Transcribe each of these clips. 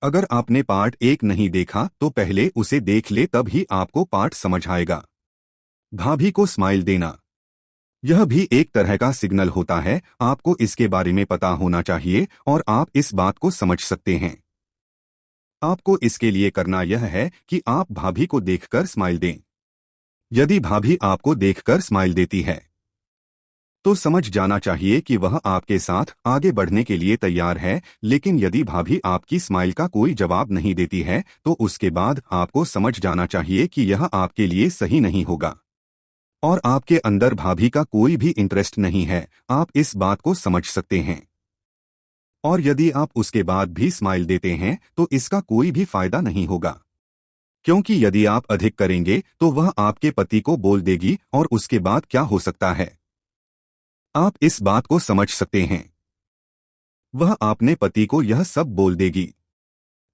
अगर आपने पार्ट 1 नहीं देखा तो पहले उसे देख ले, तब ही आपको पार्ट समझ आएगा। भाभी को स्माइल देना, यह भी एक तरह का सिग्नल होता है। आपको इसके बारे में पता होना चाहिए और आप इस बात को समझ सकते हैं। आपको इसके लिए करना यह है कि आप भाभी को देखकर स्माइल दें। यदि भाभी आपको देखकर स्माइल देती है तो समझ जाना चाहिए कि वह आपके साथ आगे बढ़ने के लिए तैयार है। लेकिन यदि भाभी आपकी स्माइल का कोई जवाब नहीं देती है तो उसके बाद आपको समझ जाना चाहिए कि यह आपके लिए सही नहीं होगा और आपके अंदर भाभी का कोई भी इंटरेस्ट नहीं है। आप इस बात को समझ सकते हैं। और यदि आप उसके बाद भी स्माइल देते हैं तो इसका कोई भी फायदा नहीं होगा, क्योंकि यदि आप अधिक करेंगे तो वह आपके पति को बोल देगी और उसके बाद क्या हो सकता है, आप इस बात को समझ सकते हैं। वह अपने पति को यह सब बोल देगी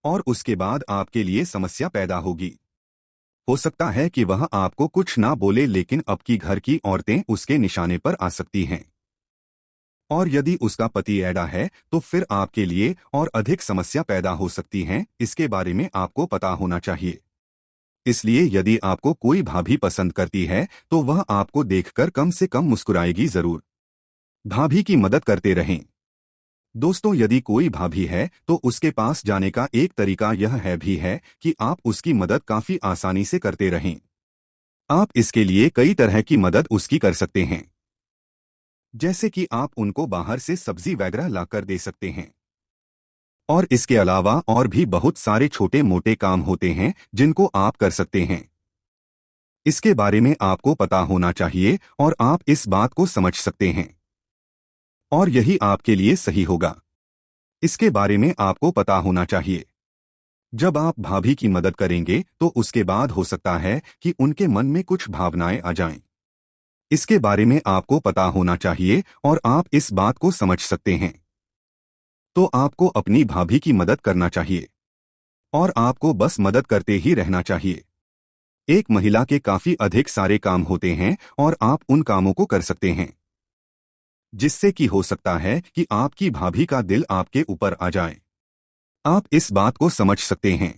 और उसके बाद आपके लिए समस्या पैदा होगी। हो सकता है कि वह आपको कुछ ना बोले, लेकिन अब की घर की औरतें उसके निशाने पर आ सकती हैं। और यदि उसका पति ऐडा है तो फिर आपके लिए और अधिक समस्या पैदा हो सकती हैं। इसके बारे में आपको पता होना चाहिए। इसलिए यदि आपको कोई भाभी पसंद करती है तो वह आपको देखकर कम से कम मुस्कुराएगी जरूर। भाभी की मदद करते रहें। दोस्तों, यदि कोई भाभी है तो उसके पास जाने का एक तरीका यह है भी है कि आप उसकी मदद काफी आसानी से करते रहें। आप इसके लिए कई तरह की मदद उसकी कर सकते हैं, जैसे कि आप उनको बाहर से सब्जी वगैरह लाकर दे सकते हैं। और इसके अलावा और भी बहुत सारे छोटे मोटे काम होते हैं जिनको आप कर सकते हैं। इसके बारे में आपको पता होना चाहिए और आप इस बात को समझ सकते हैं और यही आपके लिए सही होगा। इसके बारे में आपको पता होना चाहिए। जब आप भाभी की मदद करेंगे तो उसके बाद हो सकता है कि उनके मन में कुछ भावनाएं आ जाएं। इसके बारे में आपको पता होना चाहिए और आप इस बात को समझ सकते हैं। तो आपको अपनी भाभी की मदद करना चाहिए और आपको बस मदद करते ही रहना चाहिए। एक महिला के काफी अधिक सारे काम होते हैं और आप उन कामों को कर सकते हैं, जिससे कि हो सकता है कि आपकी भाभी का दिल आपके ऊपर आ जाए। आप इस बात को समझ सकते हैं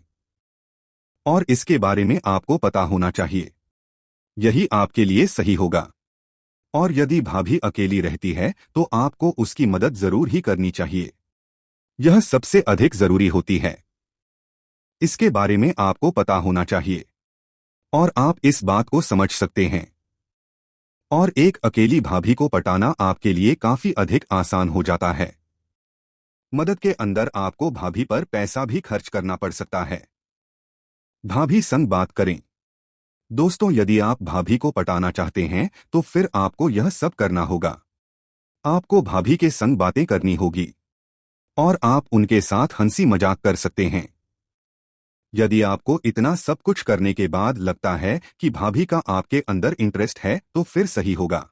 और इसके बारे में आपको पता होना चाहिए। यही आपके लिए सही होगा। और यदि भाभी अकेली रहती है तो आपको उसकी मदद जरूर ही करनी चाहिए। यह सबसे अधिक जरूरी होती है। इसके बारे में आपको पता होना चाहिए और आप इस बात को समझ सकते हैं। और एक अकेली भाभी को पटाना आपके लिए काफी अधिक आसान हो जाता है। मदद के अंदर आपको भाभी पर पैसा भी खर्च करना पड़ सकता है। भाभी संग बात करें। दोस्तों, यदि आप भाभी को पटाना चाहते हैं तो फिर आपको यह सब करना होगा। आपको भाभी के संग बातें करनी होगी और आप उनके साथ हंसी मजाक कर सकते हैं। यदि आपको इतना सब कुछ करने के बाद लगता है कि भाभी का आपके अंदर इंटरेस्ट है तो फिर सही होगा।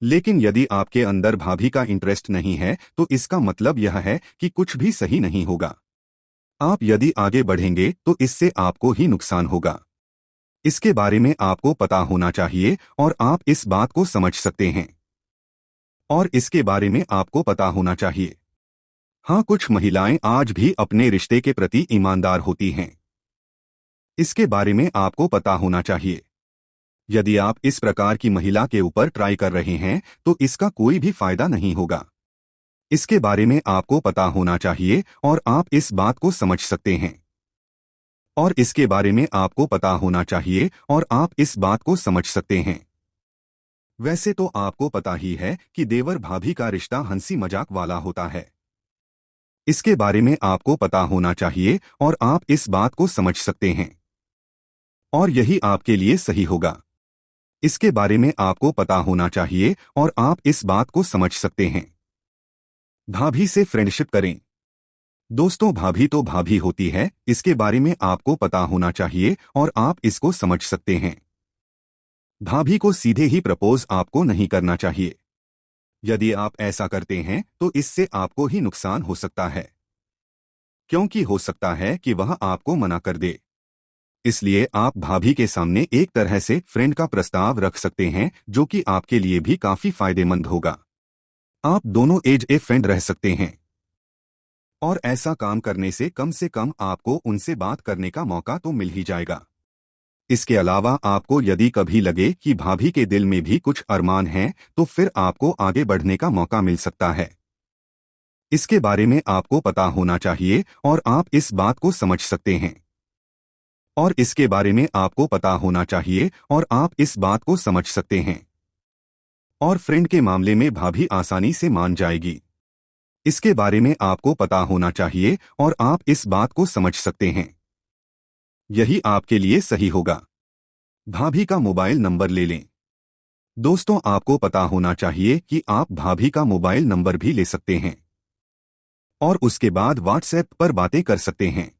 लेकिन यदि आपके अंदर भाभी का इंटरेस्ट नहीं है तो इसका मतलब यह है कि कुछ भी सही नहीं होगा। आप यदि आगे बढ़ेंगे तो इससे आपको ही नुकसान होगा। इसके बारे में आपको पता होना चाहिए और आप इस बात को समझ सकते हैं और इसके बारे में आपको पता होना चाहिए। हाँ, कुछ महिलाएं आज भी अपने रिश्ते के प्रति ईमानदार होती हैं। इसके बारे में आपको पता होना चाहिए। यदि आप इस प्रकार की महिला के ऊपर ट्राई कर रहे हैं तो इसका कोई भी फायदा नहीं होगा। इसके बारे में आपको पता होना चाहिए और आप इस बात को समझ सकते हैं और इसके बारे में आपको पता होना चाहिए और आप इस बात को समझ सकते हैं। वैसे तो आपको पता ही है कि देवर भाभी का रिश्ता हंसी मजाक वाला होता है। इसके बारे में आपको पता होना चाहिए और आप इस बात को समझ सकते हैं और यही आपके लिए सही होगा। इसके बारे में आपको पता होना चाहिए और आप इस बात को समझ सकते हैं। भाभी से फ्रेंडशिप करें। दोस्तों, भाभी तो भाभी होती है, इसके बारे में आपको पता होना चाहिए और आप इसको समझ सकते हैं। भाभी को सीधे ही प्रपोज आपको नहीं करना चाहिए। यदि आप ऐसा करते हैं तो इससे आपको ही नुकसान हो सकता है, क्योंकि हो सकता है कि वह आपको मना कर दे। इसलिए आप भाभी के सामने एक तरह से फ्रेंड का प्रस्ताव रख सकते हैं, जो कि आपके लिए भी काफी फायदेमंद होगा। आप दोनों एज ए फ्रेंड रह सकते हैं। और ऐसा काम करने से कम आपको उनसे बात करने का मौका तो मिल ही जाएगा। इसके अलावा आपको यदि कभी लगे कि भाभी के दिल में भी कुछ अरमान हैं, तो फिर आपको आगे बढ़ने का मौका मिल सकता है। इसके बारे में आपको पता होना चाहिए और आप इस बात को समझ सकते हैं। और इसके बारे में आपको पता होना चाहिए और आप इस बात को समझ सकते हैं। और फ्रेंड के मामले में भाभी आसानी से मान जाएगी। इसके बारे में आपको पता होना चाहिए और आप इस बात को समझ सकते हैं। यही आपके लिए सही होगा। भाभी का मोबाइल नंबर ले लें। दोस्तों, आपको पता होना चाहिए कि आप भाभी का मोबाइल नंबर भी ले सकते हैं और उसके बाद व्हाट्सएप पर बातें कर सकते हैं।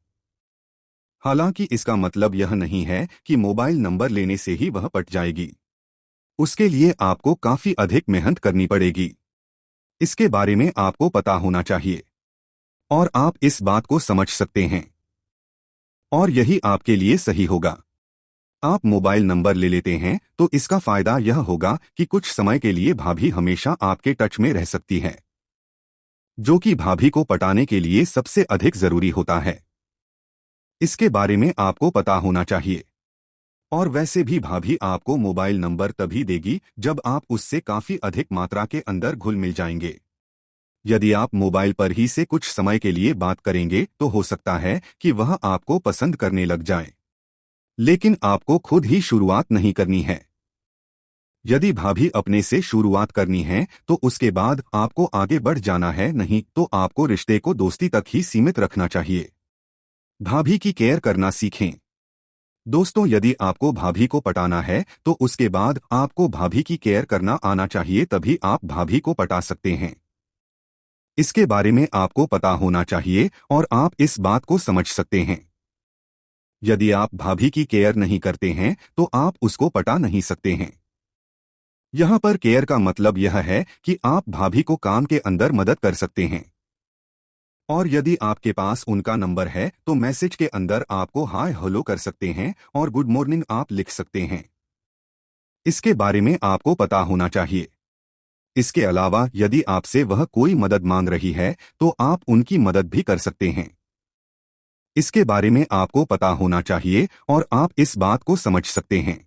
हालांकि इसका मतलब यह नहीं है कि मोबाइल नंबर लेने से ही वह पट जाएगी। उसके लिए आपको काफी अधिक मेहनत करनी पड़ेगी। इसके बारे में आपको पता होना चाहिए और आप इस बात को समझ सकते हैं। और यही आपके लिए सही होगा। आप मोबाइल नंबर ले लेते हैं तो इसका फायदा यह होगा कि कुछ समय के लिए भाभी हमेशा आपके टच में रह सकती है, जो कि भाभी को पटाने के लिए सबसे अधिक जरूरी होता है। इसके बारे में आपको पता होना चाहिए। और वैसे भी भाभी आपको मोबाइल नंबर तभी देगी जब आप उससे काफी अधिक मात्रा के अंदर घुल मिल जाएंगे। यदि आप मोबाइल पर ही से कुछ समय के लिए बात करेंगे तो हो सकता है कि वह आपको पसंद करने लग जाए, लेकिन आपको खुद ही शुरुआत नहीं करनी है। यदि भाभी अपने से शुरुआत करनी है तो उसके बाद आपको आगे बढ़ जाना है, नहीं तो आपको रिश्ते को दोस्ती तक ही सीमित रखना चाहिए। भाभी की केयर करना सीखें। दोस्तों, यदि आपको भाभी को पटाना है तो उसके बाद आपको भाभी की केयर करना आना चाहिए, तभी आप भाभी को पटा सकते हैं। इसके बारे में आपको पता होना चाहिए और आप इस बात को समझ सकते हैं। यदि आप भाभी की केयर नहीं करते हैं तो आप उसको पटा नहीं सकते हैं। यहाँ पर केयर का मतलब यह है कि आप भाभी को काम के अंदर मदद कर सकते हैं। और यदि आपके पास उनका नंबर है तो मैसेज के अंदर आपको हाय हेलो कर सकते हैं और गुड मॉर्निंग आप लिख सकते हैं। इसके बारे में आपको पता होना चाहिए। इसके अलावा यदि आपसे वह कोई मदद मांग रही है तो आप उनकी मदद भी कर सकते हैं। इसके बारे में आपको पता होना चाहिए और आप इस बात को समझ सकते हैं।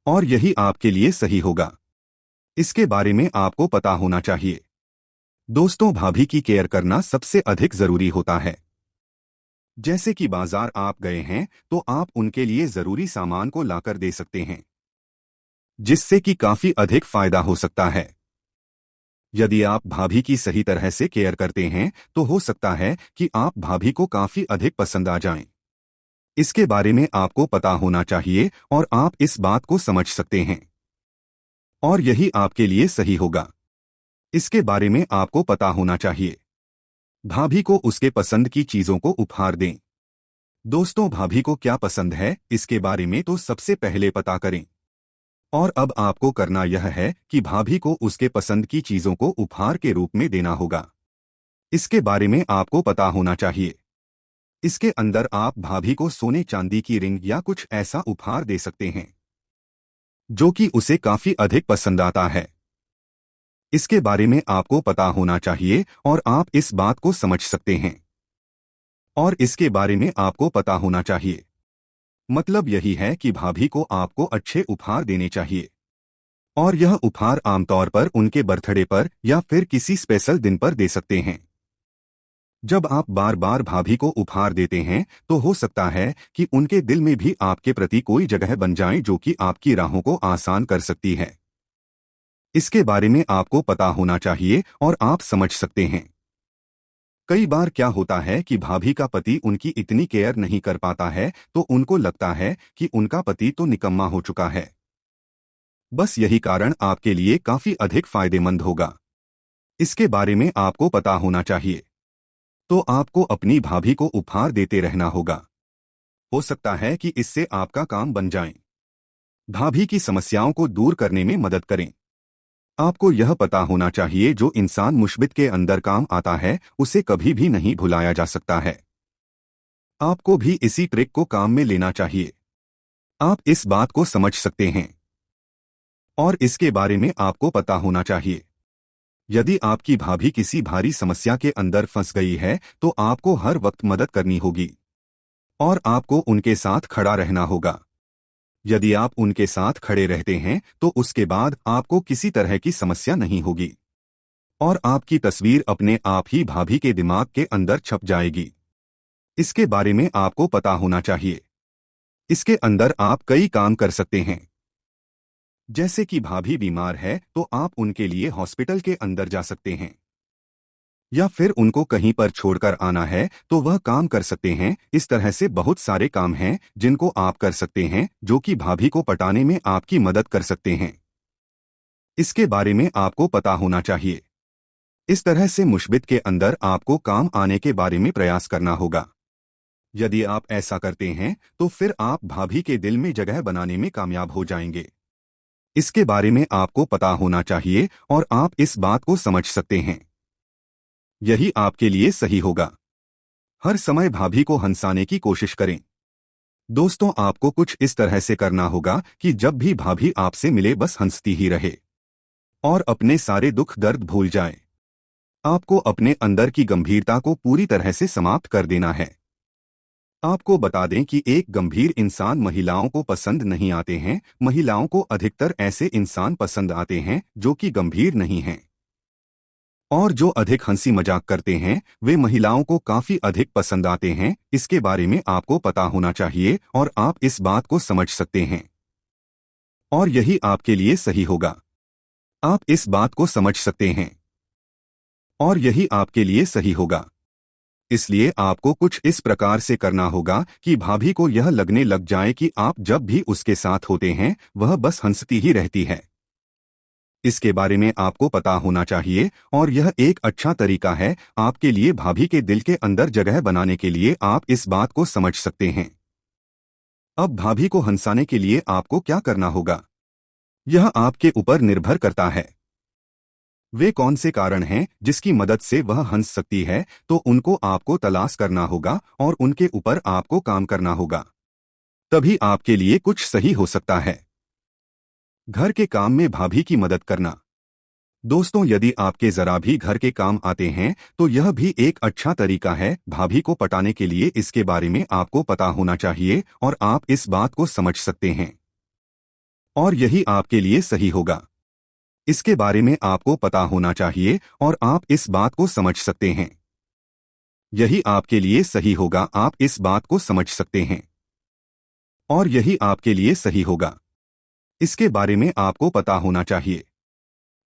और यही आपके लिए सही होगा। इसके बारे में आपको पता होना चाहिए। दोस्तों, भाभी की केयर करना सबसे अधिक जरूरी होता है। जैसे कि बाजार आप गए हैं तो आप उनके लिए जरूरी सामान को लाकर दे सकते हैं, जिससे कि काफी अधिक फायदा हो सकता है। यदि आप भाभी की सही तरह से केयर करते हैं तो हो सकता है कि आप भाभी को काफी अधिक पसंद आ जाएं। इसके बारे में आपको पता होना चाहिए और आप इस बात को समझ सकते हैं। और यही आपके लिए सही होगा। इसके बारे में आपको पता होना चाहिए। भाभी को उसके पसंद की चीजों को उपहार दें। दोस्तों, भाभी को क्या पसंद है इसके बारे में तो सबसे पहले पता करें। और अब आपको करना यह है कि भाभी को उसके पसंद की चीजों को उपहार के रूप में देना होगा। इसके बारे में आपको पता होना चाहिए। इसके अंदर आप भाभी को सोने चांदी की रिंग या कुछ ऐसा उपहार दे सकते हैं जो कि उसे काफी अधिक पसंद आता है। इसके बारे में आपको पता होना चाहिए और आप इस बात को समझ सकते हैं। और इसके बारे में आपको पता होना चाहिए। मतलब यही है कि भाभी को आपको अच्छे उपहार देने चाहिए। और यह उपहार आमतौर पर उनके बर्थडे पर या फिर किसी स्पेशल दिन पर दे सकते हैं। जब आप बार बार भाभी को उपहार देते हैं तो हो सकता है कि उनके दिल में भी आपके प्रति कोई जगह बन जाए जो कि आपकी राहों को आसान कर सकती है। इसके बारे में आपको पता होना चाहिए और आप समझ सकते हैं। कई बार क्या होता है कि भाभी का पति उनकी इतनी केयर नहीं कर पाता है तो उनको लगता है कि उनका पति तो निकम्मा हो चुका है। बस यही कारण आपके लिए काफी अधिक फायदेमंद होगा। इसके बारे में आपको पता होना चाहिए। तो आपको अपनी भाभी को उपहार देते रहना होगा। हो सकता है कि इससे आपका काम बन जाए। भाभी की समस्याओं को दूर करने में मदद करें। आपको यह पता होना चाहिए, जो इंसान मुश्बित के अंदर काम आता है उसे कभी भी नहीं भुलाया जा सकता है। आपको भी इसी ट्रिक को काम में लेना चाहिए। आप इस बात को समझ सकते हैं। और इसके बारे में आपको पता होना चाहिए। यदि आपकी भाभी किसी भारी समस्या के अंदर फंस गई है तो आपको हर वक्त मदद करनी होगी और आपको उनके साथ खड़ा रहना होगा। यदि आप उनके साथ खड़े रहते हैं तो उसके बाद आपको किसी तरह की समस्या नहीं होगी और आपकी तस्वीर अपने आप ही भाभी के दिमाग के अंदर छप जाएगी। इसके बारे में आपको पता होना चाहिए। इसके अंदर आप कई काम कर सकते हैं। जैसे कि भाभी बीमार है तो आप उनके लिए हॉस्पिटल के अंदर जा सकते हैं या फिर उनको कहीं पर छोड़कर आना है तो वह काम कर सकते हैं। इस तरह से बहुत सारे काम हैं जिनको आप कर सकते हैं जो कि भाभी को पटाने में आपकी मदद कर सकते हैं। इसके बारे में आपको पता होना चाहिए। इस तरह से मुश्बित के अंदर आपको काम आने के बारे में प्रयास करना होगा। यदि आप ऐसा करते हैं तो फिर आप भाभी के दिल में जगह बनाने में कामयाब हो जाएंगे। इसके बारे में आपको पता होना चाहिए और आप इस बात को समझ सकते हैं। यही आपके लिए सही होगा। हर समय भाभी को हंसाने की कोशिश करें। दोस्तों, आपको कुछ इस तरह से करना होगा कि जब भी भाभी आपसे मिले बस हंसती ही रहे और अपने सारे दुख दर्द भूल जाए। आपको अपने अंदर की गंभीरता को पूरी तरह से समाप्त कर देना है। आपको बता दें कि एक गंभीर इंसान महिलाओं को पसंद नहीं आते हैं। महिलाओं को अधिकतर ऐसे इंसान पसंद आते हैं जो कि गंभीर नहीं हैं और जो अधिक हंसी मजाक करते हैं वे महिलाओं को काफी अधिक पसंद आते हैं। इसके बारे में आपको पता होना चाहिए और आप इस बात को समझ सकते हैं और यही आपके लिए सही होगा। आप इस बात को समझ सकते हैं और यही आपके लिए सही होगा। इसलिए आपको कुछ इस प्रकार से करना होगा कि भाभी को यह लगने लग जाए कि आप जब भी उसके साथ होते हैं वह बस हंसती ही रहती है। इसके बारे में आपको पता होना चाहिए और यह एक अच्छा तरीका है आपके लिए भाभी के दिल के अंदर जगह बनाने के लिए। आप इस बात को समझ सकते हैं। अब भाभी को हंसाने के लिए आपको क्या करना होगा यह आपके ऊपर निर्भर करता है। वे कौन से कारण हैं जिसकी मदद से वह हंस सकती है, तो उनको आपको तलाश करना होगा और उनके ऊपर आपको काम करना होगा। तभी आपके लिए कुछ सही हो सकता है। घर के काम में भाभी की मदद करना। दोस्तों, यदि आपके जरा भी घर के काम आते हैं तो यह भी एक अच्छा तरीका है भाभी को पटाने के लिए। इसके बारे में आपको पता होना चाहिए और आप इस बात को समझ सकते हैं और यही आपके लिए सही होगा। इसके बारे में आपको पता होना चाहिए और आप इस बात को समझ सकते हैं। यही आपके लिए सही होगा। आप इस बात को समझ सकते हैं और यही आपके लिए सही होगा। इसके बारे में आपको पता होना चाहिए।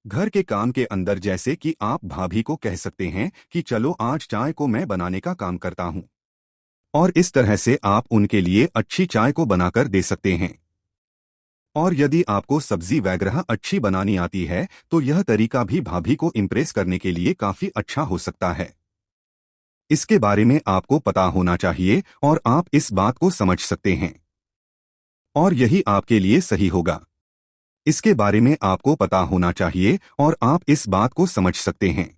घर के काम के अंदर जैसे कि आप भाभी को कह सकते हैं कि चलो आज चाय को मैं बनाने का काम करता हूं और इस तरह से आप उनके लिए अच्छी चाय को बनाकर दे सकते हैं। और यदि आपको सब्जी वगैरह अच्छी बनानी आती है तो यह तरीका भी भाभी को इम्प्रेस करने के लिए काफी अच्छा हो सकता है। इसके बारे में आपको पता होना चाहिए और आप इस बात को समझ सकते हैं और यही आपके लिए सही होगा। इसके बारे में आपको पता होना चाहिए और आप इस बात को समझ सकते हैं।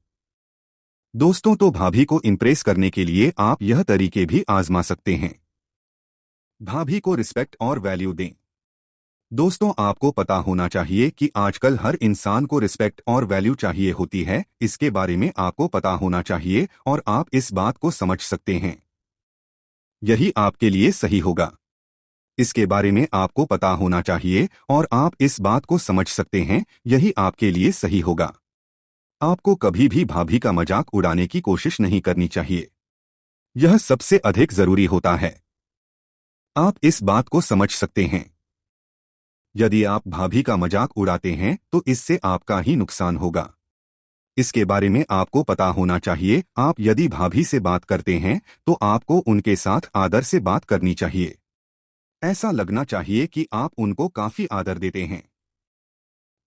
दोस्तों, तो भाभी को इम्प्रेस करने के लिए आप यह तरीके भी आजमा सकते हैं। भाभी को रिस्पेक्ट और वैल्यू दें। दोस्तों, आपको पता होना चाहिए कि आजकल हर इंसान को रिस्पेक्ट और वैल्यू चाहिए होती है। इसके बारे में आपको पता होना चाहिए और आप इस बात को समझ सकते हैं। यही आपके लिए सही होगा। इसके बारे में आपको पता होना चाहिए और आप इस बात को समझ सकते हैं। यही आपके लिए सही होगा। आपको कभी भी भाभी का मजाक उड़ाने की कोशिश नहीं करनी चाहिए। यह सबसे अधिक जरूरी होता है। आप इस बात को समझ सकते हैं। यदि आप भाभी का मजाक उड़ाते हैं तो इससे आपका ही नुकसान होगा। इसके बारे में आपको पता होना चाहिए। आप यदि भाभी से बात करते हैं तो आपको उनके साथ आदर से बात करनी चाहिए। ऐसा लगना चाहिए कि आप उनको काफी आदर देते हैं।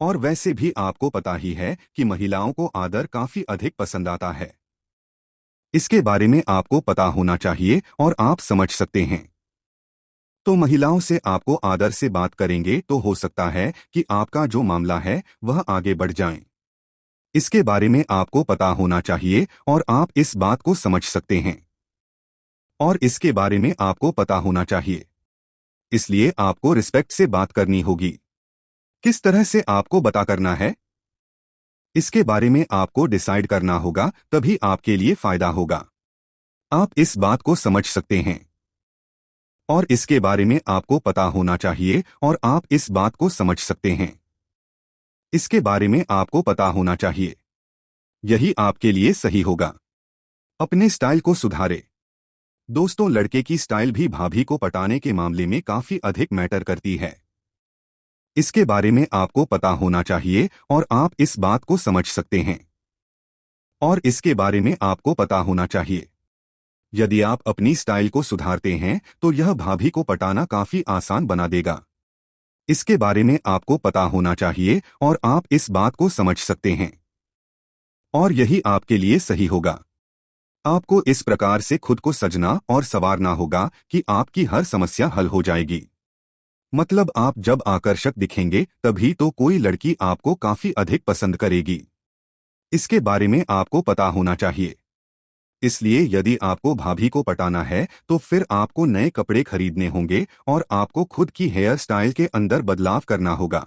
और वैसे भी आपको पता ही है कि महिलाओं को आदर काफी अधिक पसंद आता है। इसके बारे में आपको पता होना चाहिए और आप समझ सकते हैं। तो महिलाओं से आपको आदर से बात करेंगे तो हो सकता है कि आपका जो मामला है वह आगे बढ़ जाए। इसके बारे में आपको पता होना चाहिए और आप इस बात को समझ सकते हैं और इसके बारे में आपको पता होना चाहिए। इसलिए आपको रिस्पेक्ट से बात करनी होगी। किस तरह से आपको बता करना है इसके बारे में आपको डिसाइड करना होगा, तभी आपके लिए फायदा होगा। आप इस बात को समझ सकते हैं और इसके बारे में आपको पता होना चाहिए और आप इस बात को समझ सकते हैं। इसके बारे में आपको पता होना चाहिए। यही आपके लिए सही होगा। अपने स्टाइल को सुधारें। दोस्तों, लड़के की स्टाइल भी भाभी को पटाने के मामले में काफी अधिक मैटर करती है। इसके बारे में आपको पता होना चाहिए और आप इस बात को समझ सकते हैं और इसके बारे में आपको पता होना चाहिए। यदि आप अपनी स्टाइल को सुधारते हैं तो यह भाभी को पटाना काफी आसान बना देगा। इसके बारे में आपको पता होना चाहिए और आप इस बात को समझ सकते हैं और यही आपके लिए सही होगा। आपको इस प्रकार से खुद को सजना और संवारना होगा कि आपकी हर समस्या हल हो जाएगी। मतलब आप जब आकर्षक दिखेंगे तभी तो कोई लड़की आपको काफी अधिक पसंद करेगी। इसके बारे में आपको पता होना चाहिए। इसलिए यदि आपको भाभी को पटाना है तो फिर आपको नए कपड़े खरीदने होंगे और आपको खुद की हेयर स्टाइल के अंदर बदलाव करना होगा।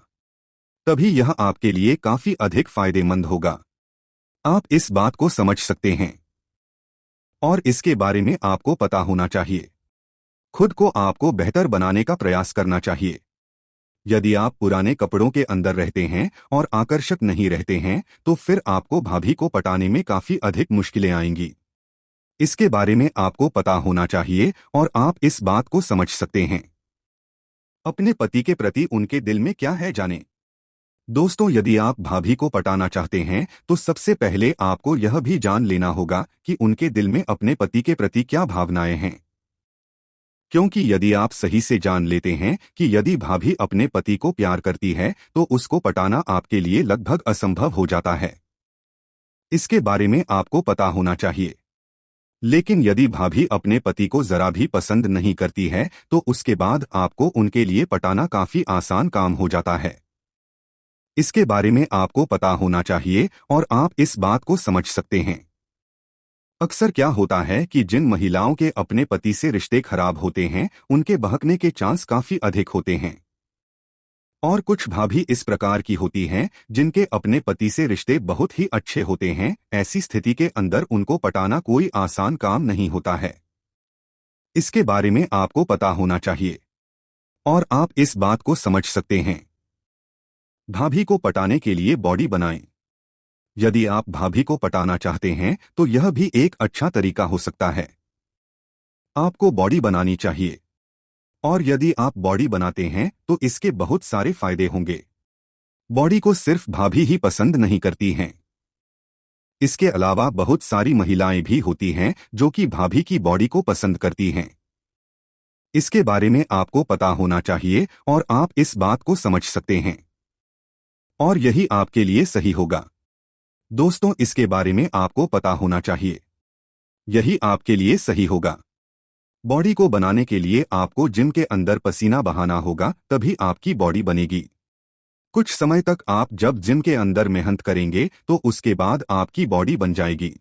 तभी यह आपके लिए काफी अधिक फायदेमंद होगा। आप इस बात को समझ सकते हैं और इसके बारे में आपको पता होना चाहिए। खुद को आपको बेहतर बनाने का प्रयास करना चाहिए। यदि आप पुराने कपड़ों के अंदर रहते हैं और आकर्षक नहीं रहते हैं तो फिर आपको भाभी को पटाने में काफी अधिक मुश्किलें आएंगी। इसके बारे में आपको पता होना चाहिए और आप इस बात को समझ सकते हैं। अपने पति के प्रति उनके दिल में क्या है जानें। दोस्तों, यदि आप भाभी को पटाना चाहते हैं तो सबसे पहले आपको यह भी जान लेना होगा कि उनके दिल में अपने पति के प्रति क्या भावनाएं हैं। क्योंकि यदि आप सही से जान लेते हैं कि यदि भाभी अपने पति को प्यार करती है तो उसको पटाना आपके लिए लगभग असंभव हो जाता है। इसके बारे में आपको पता होना चाहिए। लेकिन यदि भाभी अपने पति को जरा भी पसंद नहीं करती है तो उसके बाद आपको उनके लिए पटाना काफी आसान काम हो जाता है। इसके बारे में आपको पता होना चाहिए और आप इस बात को समझ सकते हैं। अक्सर क्या होता है कि जिन महिलाओं के अपने पति से रिश्ते खराब होते हैं उनके बहकने के चांस काफी अधिक होते हैं और कुछ भाभी इस प्रकार की होती हैं जिनके अपने पति से रिश्ते बहुत ही अच्छे होते हैं। ऐसी स्थिति के अंदर उनको पटाना कोई आसान काम नहीं होता है। इसके बारे में आपको पता होना चाहिए और आप इस बात को समझ सकते हैं। भाभी को पटाने के लिए बॉडी बनाएं। यदि आप भाभी को पटाना चाहते हैं तो यह भी एक अच्छा तरीका हो सकता है। आपको बॉडी बनानी चाहिए और यदि आप बॉडी बनाते हैं तो इसके बहुत सारे फायदे होंगे। बॉडी को सिर्फ भाभी ही पसंद नहीं करती हैं। इसके अलावा बहुत सारी महिलाएं भी होती हैं जो कि भाभी की बॉडी को पसंद करती हैं। इसके बारे में आपको पता होना चाहिए और आप इस बात को समझ सकते हैं और यही आपके लिए सही होगा। दोस्तों, इसके बारे में आपको पता होना चाहिए। यही आपके लिए सही होगा। बॉडी को बनाने के लिए आपको जिम के अंदर पसीना बहाना होगा, तभी आपकी बॉडी बनेगी। कुछ समय तक आप जब जिम के अंदर मेहनत करेंगे तो उसके बाद आपकी बॉडी बन जाएगी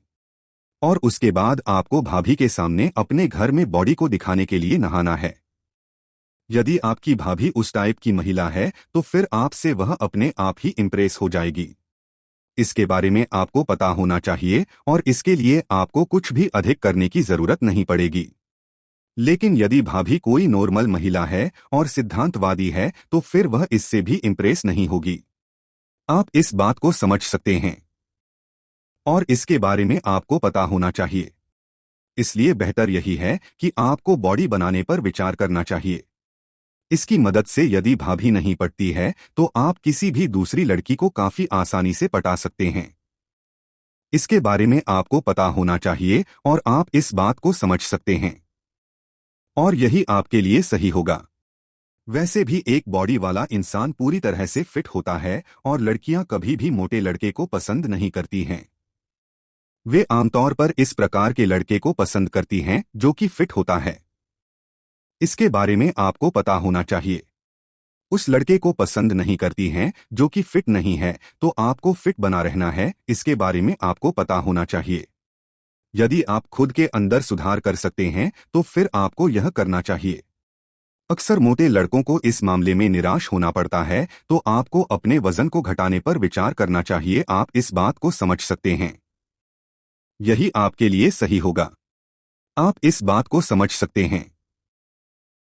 और उसके बाद आपको भाभी के सामने अपने घर में बॉडी को दिखाने के लिए नहाना है। यदि आपकी भाभी उस टाइप की महिला है तो फिर आपसे वह अपने आप ही इंप्रेस हो जाएगी। इसके बारे में आपको पता होना चाहिए और इसके लिए आपको कुछ भी अधिक करने की जरूरत नहीं पड़ेगी। लेकिन यदि भाभी कोई नॉर्मल महिला है और सिद्धांतवादी है तो फिर वह इससे भी इंप्रेस नहीं होगी। आप इस बात को समझ सकते हैं और इसके बारे में आपको पता होना चाहिए। इसलिए बेहतर यही है कि आपको बॉडी बनाने पर विचार करना चाहिए। इसकी मदद से यदि भाभी नहीं पटती है तो आप किसी भी दूसरी लड़की को काफी आसानी से पटा सकते हैं। इसके बारे में आपको पता होना चाहिए और आप इस बात को समझ सकते हैं और यही आपके लिए सही होगा। वैसे भी एक बॉडी वाला इंसान पूरी तरह से फिट होता है और लड़कियां कभी भी मोटे लड़के को पसंद नहीं करती हैं। वे आमतौर पर इस प्रकार के लड़के को पसंद करती हैं जो कि फिट होता है। इसके बारे में आपको पता होना चाहिए। उस लड़के को पसंद नहीं करती हैं जो कि फिट नहीं है, तो आपको फिट बना रहना है। इसके बारे में आपको पता होना चाहिए। यदि आप खुद के अंदर सुधार कर सकते हैं तो फिर आपको यह करना चाहिए। अक्सर मोटे लड़कों को इस मामले में निराश होना पड़ता है, तो आपको अपने वजन को घटाने पर विचार करना चाहिए। आप इस बात को समझ सकते हैं, यही आपके लिए सही होगा। आप इस बात को समझ सकते हैं।